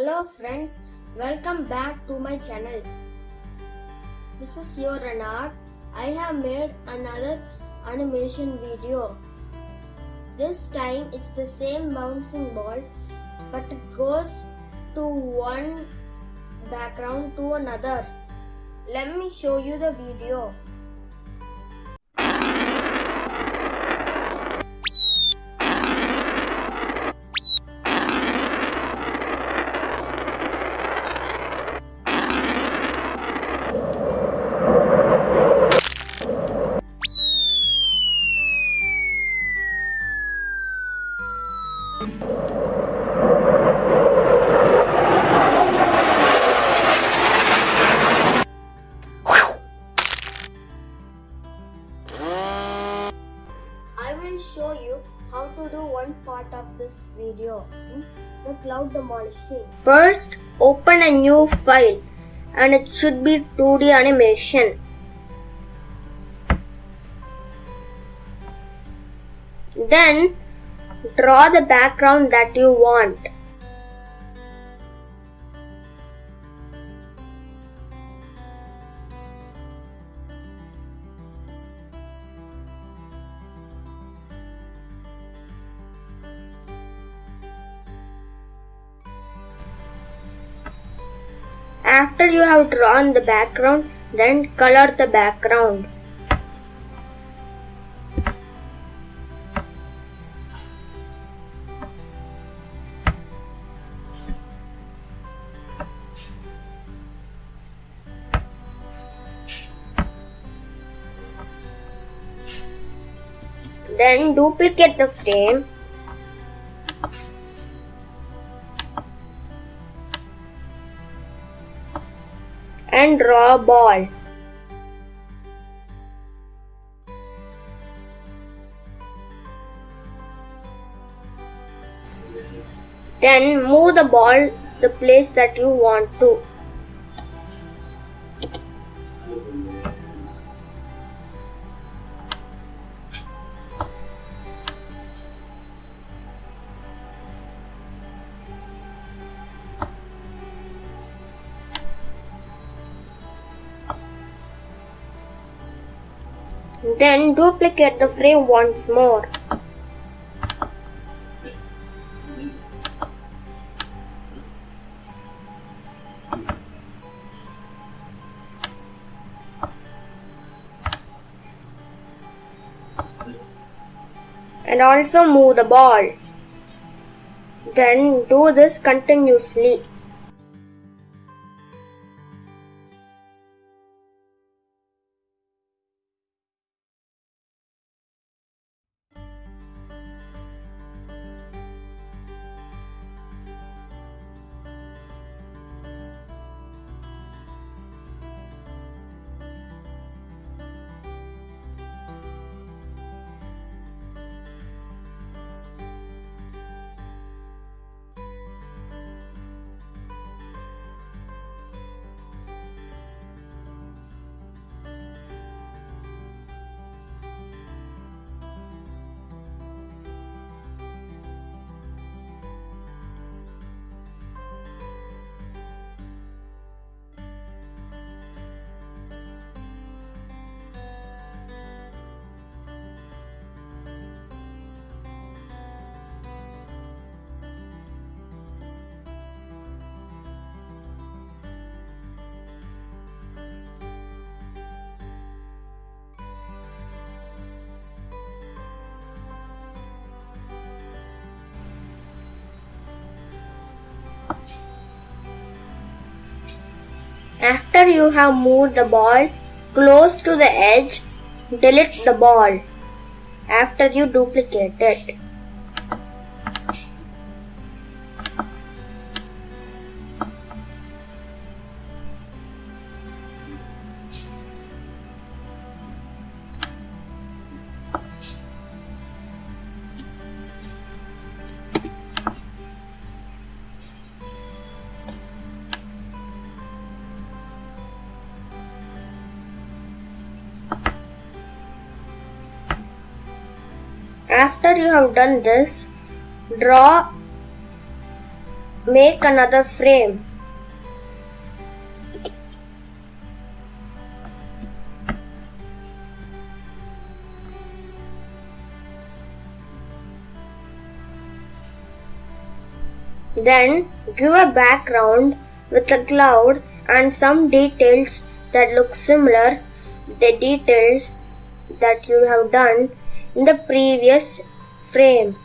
Hello friends, welcome back to my channel. This is your Renard. I have made another animation video. This time it's the same bouncing ball, but it goes to one background to another. Let me show you the video. I will show you how to do one part of this video, the cloud demolishing. First, open a new file and it should be 2D animation. Then, draw the background that you want. After you have drawn the background, then color the background. Then duplicate the frame and draw a ball. Then move the ball the place that you want to. Then duplicate the frame once more. And also move the ball. Then do this continuously. After you have moved the ball close to the edge, delete the ball after you duplicate it. After you have done this, draw make another frame. Then give a background with a cloud and some details that look similar the details that you have done in the previous frame.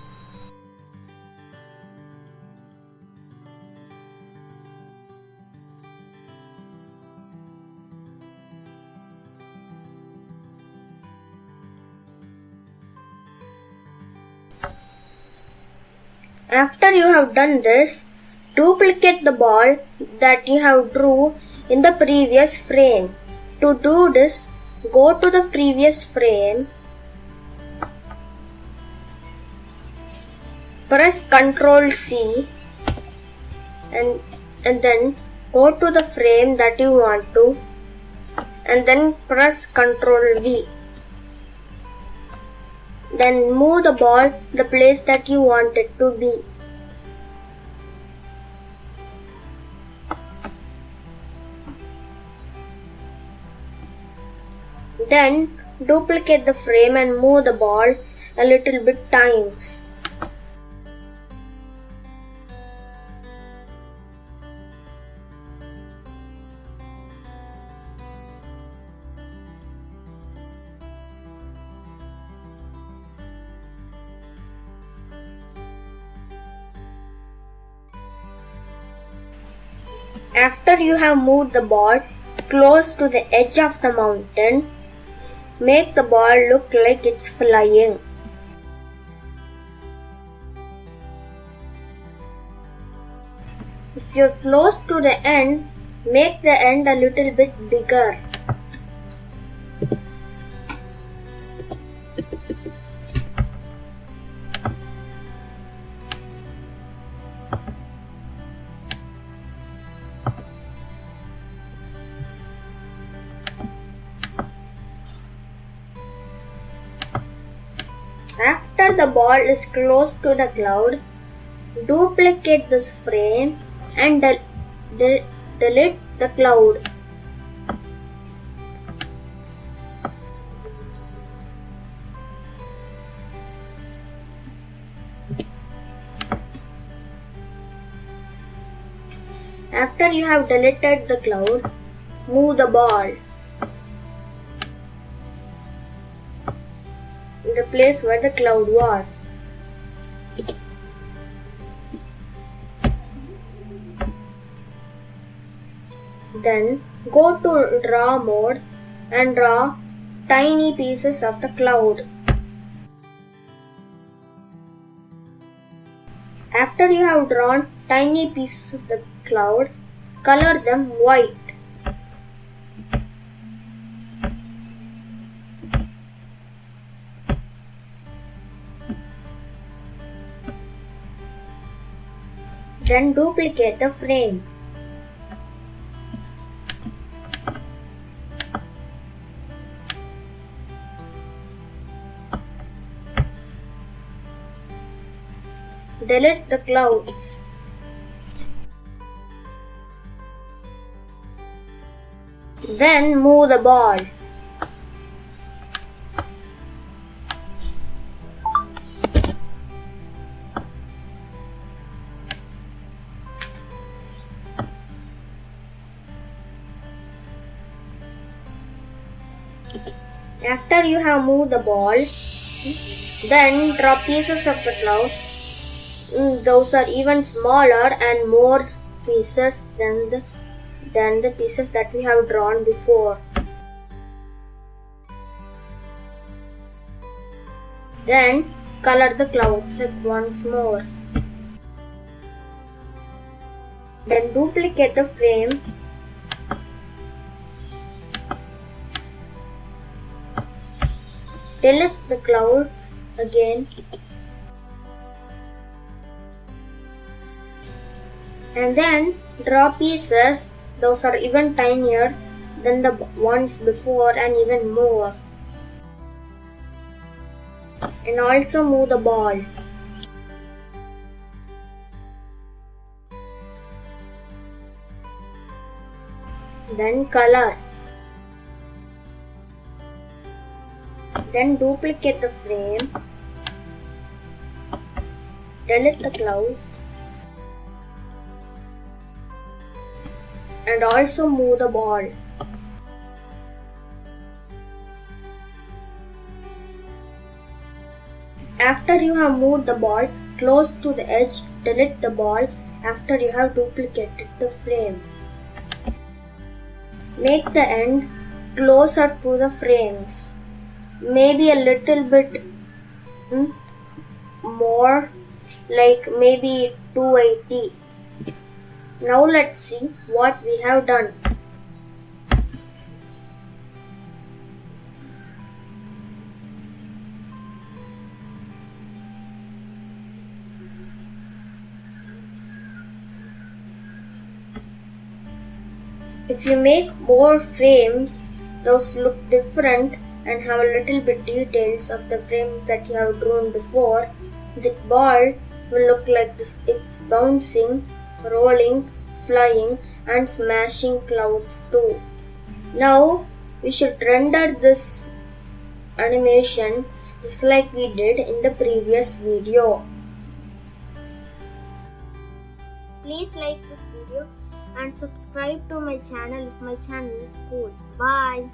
After you have done this, duplicate the ball that you have drew in the previous frame. To do this, go to the previous frame, press Ctrl C and then go to the frame that you want to and then press Ctrl V. Then move the ball the place that you want it to be. Then duplicate the frame and move the ball a little bit times. After you have moved the ball close to the edge of the mountain, make the ball look like it's flying. If you're close to the end, make the end a little bit bigger. After the ball is close to the cloud, duplicate this frame and delete the cloud. After you have deleted the cloud, move the ball in the place where the cloud was. Then go to draw mode and draw tiny pieces of the cloud. After you have drawn tiny pieces of the cloud, color them white. Then duplicate the frame. Delete the clouds. Then move the ball. After you have moved the ball, then draw pieces of the cloud. Those are even smaller and more pieces than the pieces that we have drawn before. Then color the clouds once more. Then duplicate the frame. Delete the clouds again. And then draw pieces, those are even tinier than the ones before and even more. And also move the ball. then color. Then duplicate the frame, delete the clouds, and also move the ball. After you have moved the ball close to the edge, delete the ball after you have duplicated the frame. Make the end closer to the frames, maybe a little bit more, like maybe 280. Now let's see what we have done. If you make more frames, those look different and have a little bit details of the frame that you have drawn before. The ball will look like this. It's bouncing, rolling, flying, and smashing clouds too. Now we should render this animation just like we did in the previous video. Please like this video and subscribe to my channel if my channel is cool. Bye.